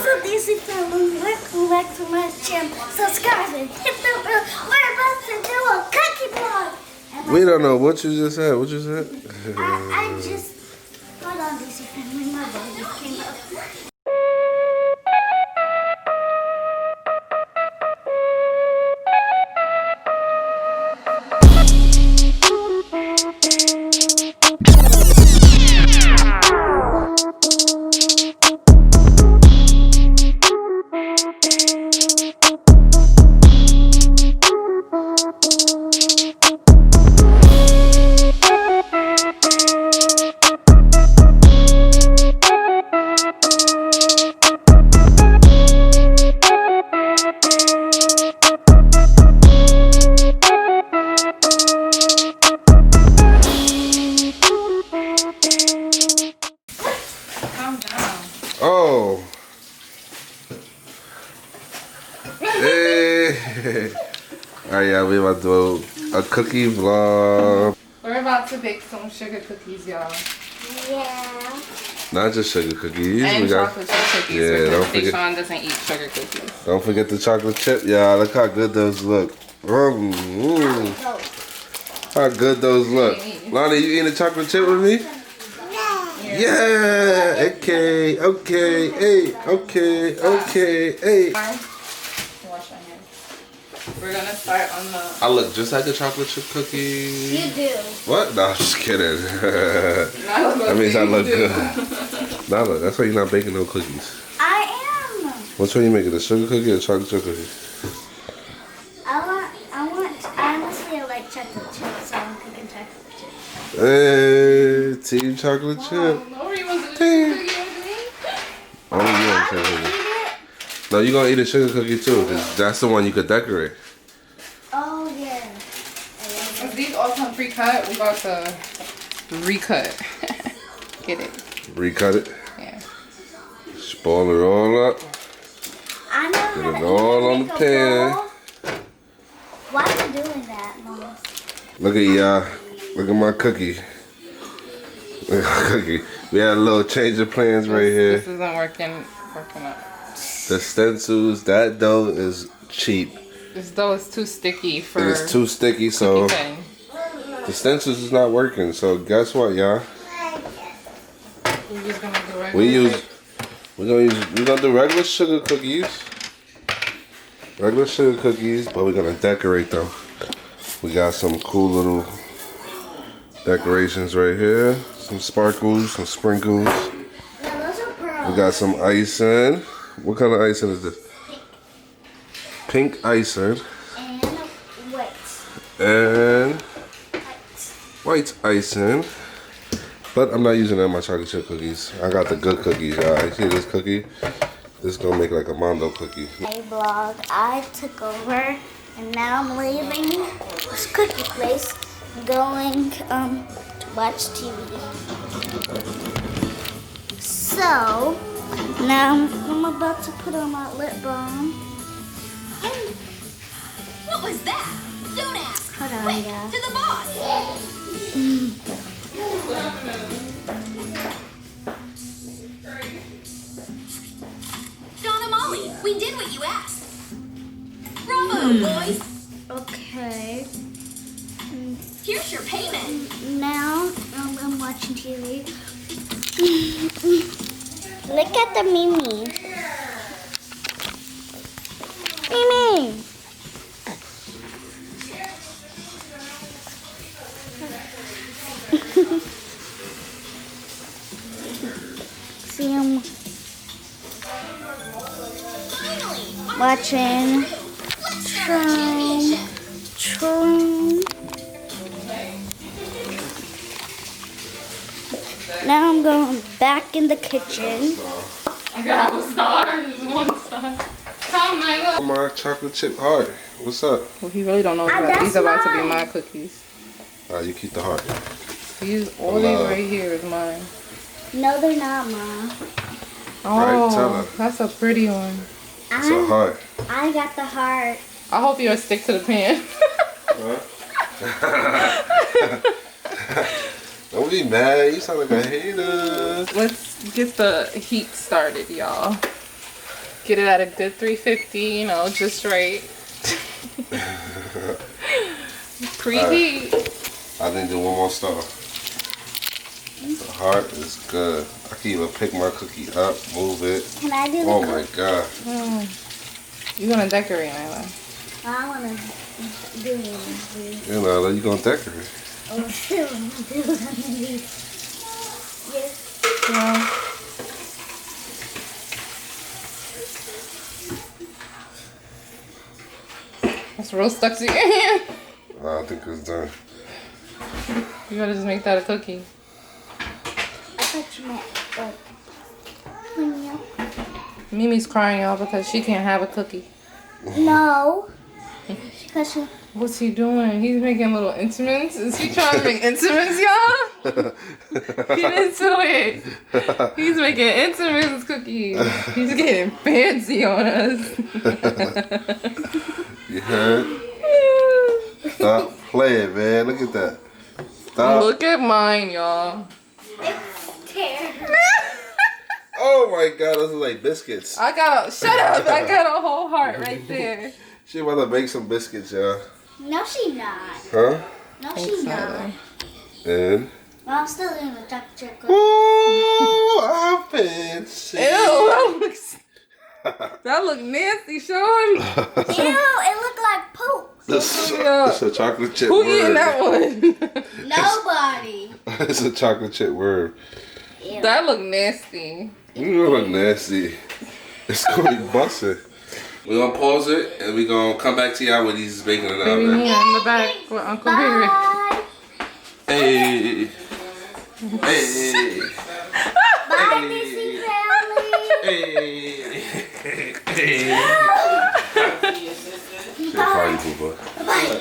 up, THEDCFAMILY? Welcome back to my channel. Subscribe and hit the bell. We're about to do a cookie vlog. We don't know what you just said. What you said? I just... Hold on, THEDCFAMILY. My ball just came up. Oh. Hey. Alright, yeah, we about to do a cookie vlog. We're about to bake some sugar cookies, y'all. Yeah. Not just sugar cookies. And we got chocolate chip cookies. Yeah, because don't Big forget. Sean doesn't eat sugar cookies. Don't forget the chocolate chip. Yeah, look how good those look. How good those look. Lonnie, you eating a chocolate chip with me? Yeah. Okay. Okay. Hey. Okay. Okay. Hey. Wash your hands. We're gonna start on the. I look just like a chocolate chip cookie. You do. What? No, I'm just kidding. That means I look good. Nah, look, that's why you're not baking no cookies. I am. Which one you making? A sugar cookie or chocolate chip cookie? Honestly, I like chocolate chips, so I'm cooking chocolate chips. Hey, team chocolate chip. Lori wants to do sugar cookie with me. Only you want sugar cookie. No, you gonna eat a sugar cookie too, because that's the one you could decorate. Oh, yeah. If these all come pre-cut, we about to recut. Get it? Recut it. Yeah. Spoil it all up. I know Put how it to all on make the a pan. bowl. Why are you doing that, Mom? Look at y'all. Look at my cookie. Look at my cookie. We had a little change of plans right here. This isn't working up. The stencils, that dough is cheap. This dough is too sticky for. It's too sticky, so cookie cutting. the stencils is not working. So guess what, y'all? We're just gonna do regular. We're gonna do regular sugar cookies. Regular sugar cookies, but we're gonna decorate them. We got some cool little decorations right here. Some sparkles, some sprinkles. No, those are pearls. We got some icing. What kind of icing is this? Pink icing. And white. And white icing. But I'm not using that in my chocolate chip cookies. I got the good cookies, y'all. You see this cookie? This is gonna make like a Mondo cookie. Hey vlog, I took over and now I'm leaving this cookie place and going to watch TV. So now I'm about to put on my lip balm. What was that? Don't ask. Hold on, Quick, yeah. to the boss. Donna Molly, we did what you asked. Bravo, boys. Okay. Here's your payment. Now I'm watching TV. Look at the Mimi. Mimi. See him Finally, watching let's start our championship. Tron. Now I'm going back in the kitchen. I got a star. Just one star. Come, Michael. My chocolate chip heart. What's up? Well, he really don't know that's these are about to be mine. my cookies. You keep the heart. These, all these right here is mine. No, they're not, Mom. Right, tell her. Oh, that's a pretty one. It's a heart. I got the heart. I hope you'll stick to the pan. Don't be mad. You sound like a hater. Let's get the heat started, y'all. Get it at a good 350, you know, just right. Preheat. I think do one more star. The heart is good. I can even pick my cookie up, move it. Can I do the Oh my god. You're gonna decorate, Nyla. I want to do it. You know, you gonna decorate. Oh, still do it. Yes. Yeah. That's real stuck to your hand. I think it's done. You gotta just make that a cookie. I thought you meant like when you. Mimi's crying y'all because she can't have a cookie. No. Because she. What's he doing? He's making little instruments. Is he trying to make instruments, y'all? Get into it. He's making instruments cookies. He's getting fancy on us. You heard? Stop playing, man. Look at that. Stop. Look at mine, y'all. It's terrible. Oh my god, those are like biscuits. Shut up. I got a whole heart right there. She about to make some biscuits, y'all. No, she's not. Huh? No, she's not. And? Well, I'm still doing the chocolate chip cookie. Ooh, I'm fancy. Ew, that look nasty, Sean. Ew, it looked like poop. It's a chocolate chip Who worm. eating that one? Nobody. It's a chocolate chip worm. Ew. That look nasty. You look nasty. It's gonna be busted. We're gonna pause it and we're gonna come back to y'all when he's baking it out Baby there. Mia in the back with Uncle Barry. Bye. Hey. Hey. Bye, Missy family. Hey. Say party, boo. Bye.